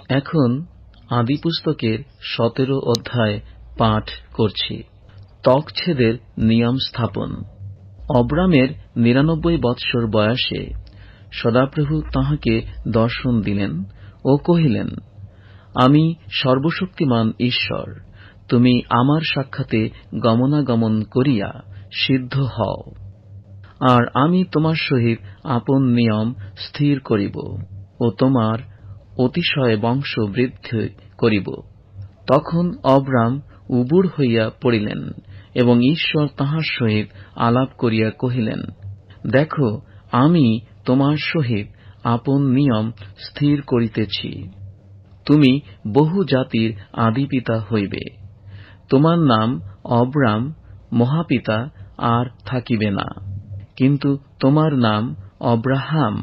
এখন আদিপুস্তকের 17 অধ্যায় পাঠ করছি। তকছেদের নিয়ম স্থাপন। অব্রামের 99 বৎসর বয়সে সদাপ্রভু তাহাকে দর্শন দিলেন ও কহিলেন, আমি সর্বশক্তিমান ঈশ্বর, তুমি আমার সাক্ষাতে গমনাগমন করিয়া সিদ্ধ হও, আর আমি তোমার সহিত আপন নিয়ম স্থির করিব ও তোমার অতিশয় বংশ বৃদ্ধি করিব। তখন অব্রাম উবুড় হইয়া পড়িলেন, এবং ঈশ্বর তাহার সহিত আলাপ করিয়া কহিলেন, দেখো, আমি তোমার সহিত আপন নিয়ম স্থির করিতেছি। তুমি বহু জাতির আদিপিতা হইবে। তোমার নাম অব্রাম মহাপিতা আর থাকিবে না, কিন্তু তোমার নাম অব্রাহাম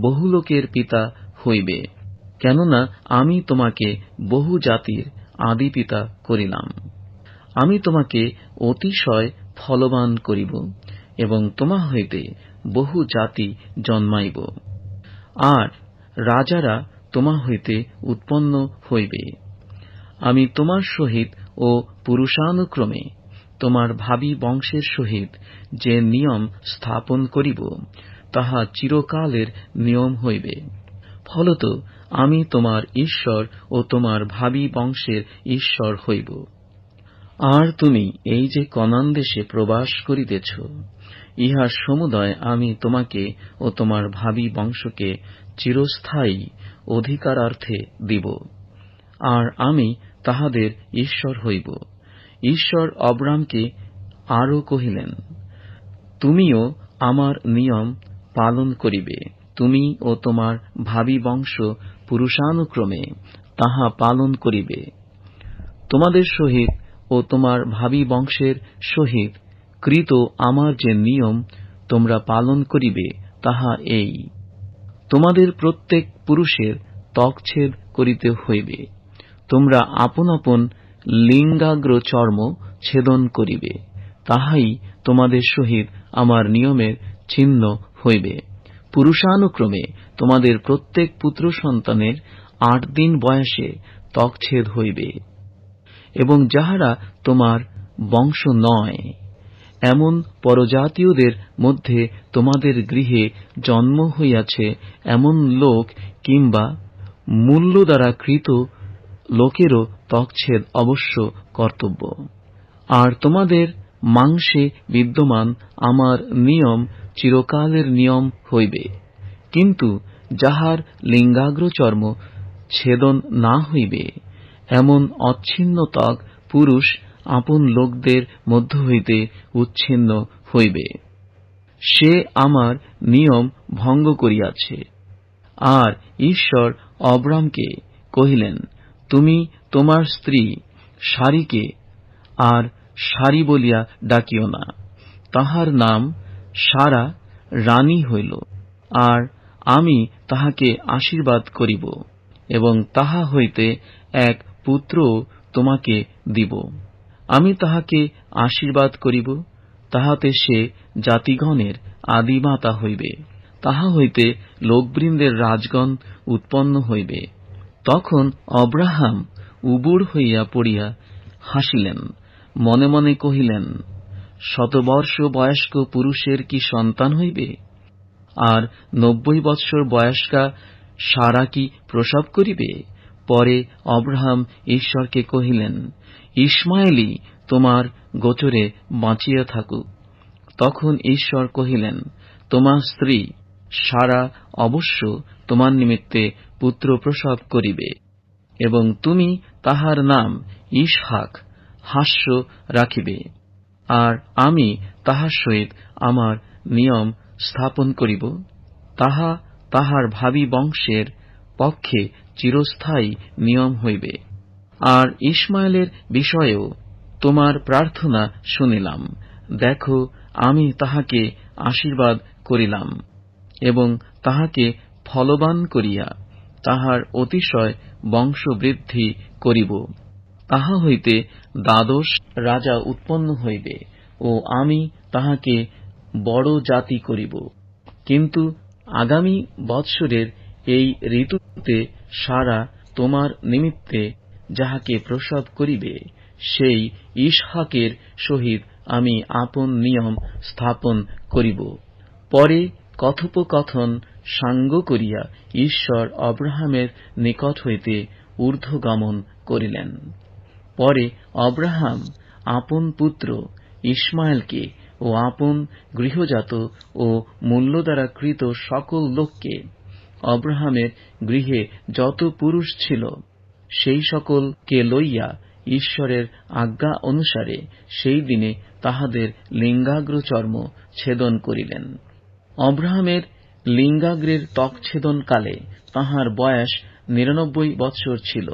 বহু লোকের পিতা হইবে, কেননা আমি তোমাকে বহু জাতির আদিপিতা করিলাম। আমি তোমাকে অতিশয় ফলবান করিব, এবং তোমা হইতে বহু জাতি জন্মাইব, আর রাজারা তোমা হইতে উৎপন্ন হইবে। আমি তোমার সহিত ও পুরুষানুক্রমে তোমার ভাবী বংশের সহিত যে নিয়ম স্থাপন করিব, তাহা চিরকালের নিয়ম হইবে। ফলত আমি তোমার ঈশ্বর ও তোমার ভাবী বংশের ঈশ্বর হইব। আর তুমি এই যে কনান দেশে প্রবাস করিতেছ, ইহার সমুদয় আমি তোমাকে ও তোমার ভাবী বংশকে চিরস্থায়ী অধিকারার্থে দিব, আর আমি তাহাদের ঈশ্বর হইব। ঈশ্বর অব্রামকে আরও কহিলেন, তুমিও আমার নিয়ম পালন করিবে, তুমি ও তোমার ভাবী বংশ পুরুষানুক্রমে তাহা পালন করিবে। তোমাদের সহিত ও তোমার ভাবী বংশের সহিত কৃত আমার যে নিয়ম তোমরা পালন করিবে, তাহা এই: তোমাদের প্রত্যেক পুরুষের ত্বকছেদ করিতে হইবে। তোমরা আপন আপন লিঙ্গাগ্র চর্ম ছেদন করিবে, তাহাই তোমাদের সহিত আমার নিয়মের চিহ্ন হইবে। পুরুষানুক্রমে তোমাদের প্রত্যেক পুত্র সন্তানের 8 দিন বয়সে ত্বকছেদ হইবে, এবং যাহারা তোমার বংশ নয়, এমন পরজাতীয়দের মধ্যে তোমাদের গৃহে জন্ম হইয়াছে এমন লোক কিংবা মূল্য দ্বারা কৃত লোকেরও ত্বকছেদ অবশ্য কর্তব্য। আর তোমাদের মাংসে বিদ্যমান আমার নিয়ম চিরকালের নিয়ম হইবে। কিন্তু যাহার লিঙ্গাগ্র চর্ম ছেদন না হইবে, এমন অচ্ছিন্ন ত্বক পুরুষ আপন লোকদের মধ্য হইতে উচ্ছিন্ন হইবে। সে আমার নিয়ম ভঙ্গ করিয়াছে। আর ঈশ্বর অব্রামকে কহিলেন, তুমি তোমার স্ত্রী সারিকে আর সারি বলিয়া ডাকিও না, তাহার নাম সারা রানী হইল। আর আমি তাহাকে আশীর্বাদ করিব, এবং তাহা হইতে এক পুত্র তোমাকে দিব। আমি তাহাকে আশীর্বাদ করিব, তাহাতে সে জাতিগণের আদিমাতা হইবে। তাহা হইতে লোকবৃন্দের রাজগণ উৎপন্ন হইবে। তখন অব্রাহাম উবুড় হইয়া পড়িয়া হাসিলেন, মনে মনে কহিলেন, 100 বর্ষ বয়স্ক পুরুষের কি সন্তান হইবে? আর 90 বৎসর বয়স্কা সারা কি প্রসব করিবে? পরে অব্রাহাম ঈশ্বরকে কহিলেন, ইশমায়েলই তোমার গোচরে বাঁচিয়া থাকুক। তখন ঈশ্বর কহিলেন, তোমার স্ত্রী সারা অবশ্য তোমার নিমিত্তে পুত্র প্রসব করিবে, এবং তুমি তাহার নাম ইসহাক হাস্য রাখিবে। আর আমি তাহার সহিত আমার নিয়ম স্থাপন করিব, তাহা তাহার ভাবী বংশের পক্ষে চিরস্থায়ী নিয়ম হইবে। আর ইশমায়েলের বিষয়েও তোমার প্রার্থনা শুনিলাম। দেখো, আমি তাহাকে আশীর্বাদ করিলাম, এবং তাহাকে ফলবান করিয়া তাহার অতিশয় বংশবৃদ্ধি করিব। তাহা হইতে 12 রাজা উৎপন্ন হইবে, ও আমি তাহাকে বড় জাতি করিব। কিন্তু আগামী বৎসরের এই ঋতুতে সারা তোমার নিমিত্তে যাহাকে প্রসব করিবে, সেই ইসহাকের সহিত আমি আপন নিয়ম স্থাপন করিব। পরে কথোপকথন সাঙ্গ করিয়া ঈশ্বর অব্রাহামের নিকট হইতে ঊর্ধ্বগমন করিলেন। পরে অব্রাহাম আপন পুত্র ইসমায়েলকে ও আপন গৃহজাত ও মূল্য দ্বারা কৃত সকল লোককে, অব্রাহামের গৃহে যত পুরুষ ছিল, সেই সকলকে লইয়া ঈশ্বরের আজ্ঞা অনুসারে সেই দিনে তাহাদের লিঙ্গাগ্র চর্ম ছেদন করিলেন। অব্রাহামের লিঙ্গাগ্রের ত্বকছেদন কালে তাহার বয়স 99 বৎসর ছিল,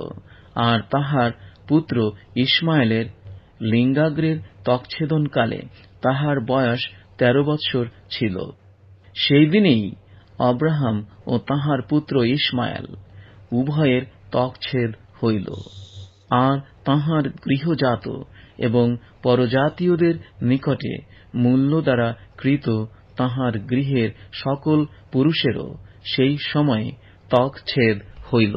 আর তাহার পুত্র ইসমায়েলের লিঙ্গাগ্রের ত্বকছেদন কালে তাহার বয়স 13 বৎসর ছিল। সেই দিনেই অব্রাহাম ও তাহার পুত্র ইসমায়েল উভয়ের ত্বকছেদ হইল, আর তাহার গৃহজাত এবং পরজাতীয়দের নিকটে মূল্য দ্বারা কৃত তাহার গৃহের সকল পুরুষেরও সেই সময়ে ত্বকছেদ হইল।